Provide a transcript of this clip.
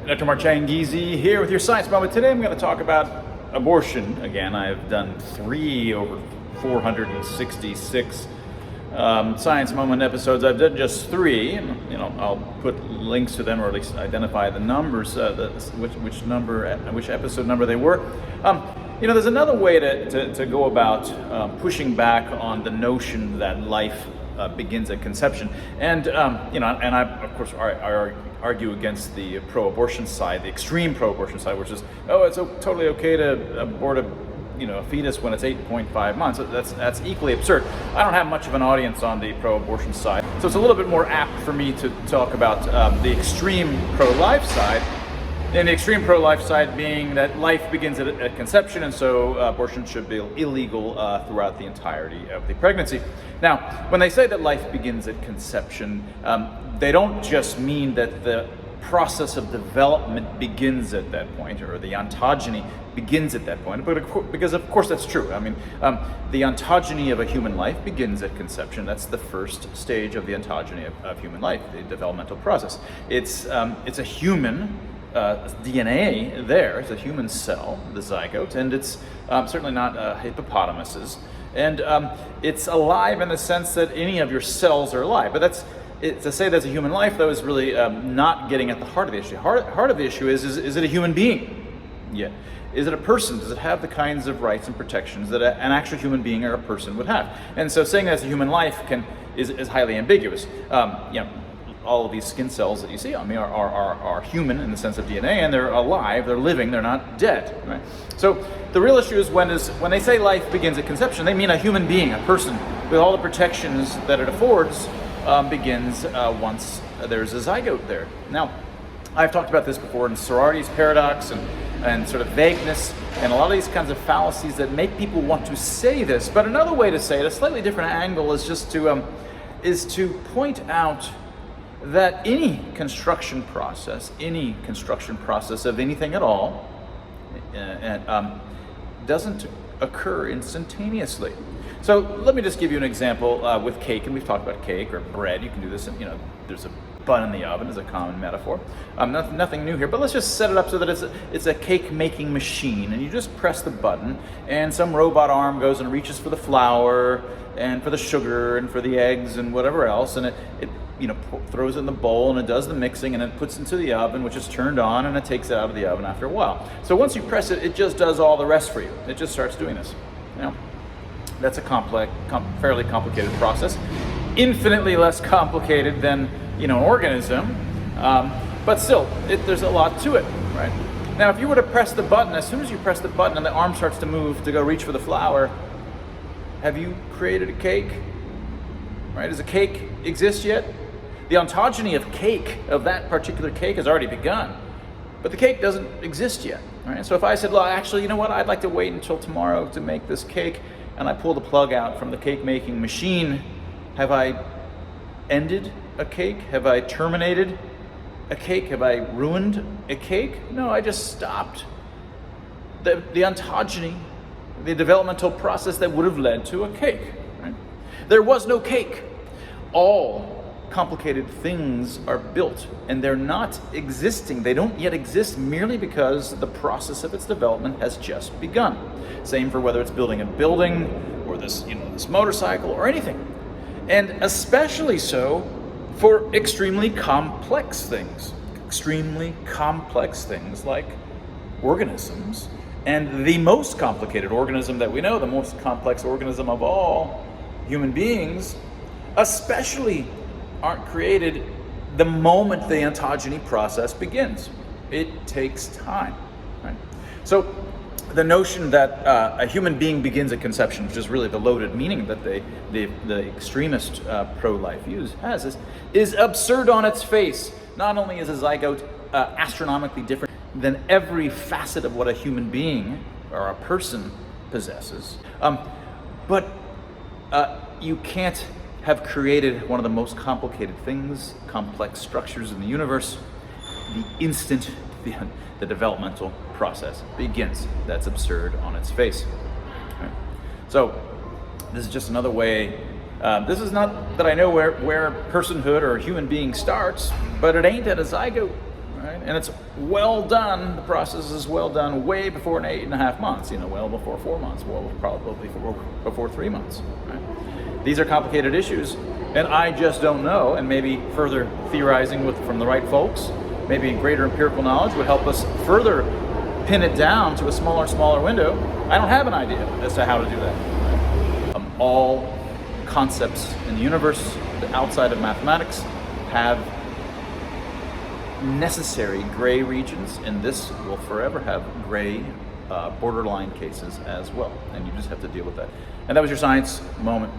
Dr. Marchangizi here with your Science Moment. Today I'm going to talk about abortion. Again, I've done 3 over 466 Science Moment episodes. I've done just 3, and I'll put links to them, or at least identify the numbers, which episode number they were. There's another way to go about pushing back on the notion that life begins at conception, and I of course I argue against the pro-abortion side, the extreme pro-abortion side, which is, it's totally okay to abort a fetus when it's 8.5 months. That's equally absurd. I don't have much of an audience on the pro-abortion side, so it's a little bit more apt for me to talk about the extreme pro-life side. And the extreme pro-life side being that life begins at conception, and so abortion should be illegal throughout the entirety of the pregnancy. Now, when they say that life begins at conception, they don't just mean that the process of development begins at that point, or the ontogeny begins at that point, because of course that's true. I mean, the ontogeny of a human life begins at conception. That's the first stage of the ontogeny of human life, the developmental process. It's a human DNA there. It's a human cell, the zygote, and it's certainly not hippopotamuses. And it's alive in the sense that any of your cells are alive. But to say that's a human life, though, is really not getting at the heart of the issue. Heart of the issue is it a human being? Yeah. Is it a person? Does it have the kinds of rights and protections that an actual human being or a person would have? And so saying that's a human life is highly ambiguous. All of these skin cells that you see on me are human in the sense of DNA, and they're alive, they're living, they're not dead. Right? So the real issue is when they say life begins at conception, they mean a human being, a person with all the protections that it affords begins once there's a zygote there. Now, I've talked about this before in sorority's paradox and sort of vagueness and a lot of these kinds of fallacies that make people want to say this. But another way to say it, a slightly different angle, is just to point out that any construction process of anything at all doesn't occur instantaneously. So let me just give you an example with cake, and we've talked about cake or bread. You can do this, there's a bun in the oven is a common metaphor. Nothing new here, but let's just set it up so that it's a cake making machine, and you just press the button, and some robot arm goes and reaches for the flour and for the sugar and for the eggs and whatever else, and it throws it in the bowl, and it does the mixing, and it puts it into the oven, which is turned on, and it takes it out of the oven after a while. So once you press it, it just does all the rest for you. It just starts doing this. That's a fairly complicated process, infinitely less complicated than an organism, but still, there's a lot to it, right? Now, if you were to press the button, as soon as you press the button and the arm starts to move to go reach for the flour, have you created a cake? Right? Does a cake exist yet? The ontogeny of that particular cake has already begun, but the cake doesn't exist yet. Right? So if I said, well, actually, you know what? I'd like to wait until tomorrow to make this cake, and I pull the plug out from the cake making machine, have I ended a cake? Have I terminated a cake? Have I ruined a cake? No, I just stopped the ontogeny, the developmental process that would have led to a cake. Right? There was no cake. All complicated things are built, and they're not existing. They don't yet exist merely because the process of its development has just begun. Same for whether it's building a building or this motorcycle or anything. And especially so for extremely complex things like organisms. And the most complicated organism that we know, the most complex organism of all, human beings, especially aren't created the moment the ontogeny process begins. It takes time, right? So the notion that a human being begins at conception, which is really the loaded meaning that the extremist pro-life has, is absurd on its face. Not only is a zygote astronomically different than every facet of what a human being or a person possesses, but you can't have created one of the most complicated things, complex structures in the universe, the instant the developmental process begins. That's absurd on its face. Right? So this is just another way. This is not that I know where personhood or human being starts, but it ain't at a zygote. right? And it's well done. The process is well done way before 8.5 months. Well before 4 months. Well, probably before 3 months. Right? These are complicated issues, and I just don't know. And maybe further theorizing from the right folks, maybe greater empirical knowledge would help us further pin it down to a smaller window. I don't have an idea as to how to do that. All concepts in the universe outside of mathematics have necessary gray regions, and this will forever have gray borderline cases as well, and you just have to deal with that. And that was your science moment.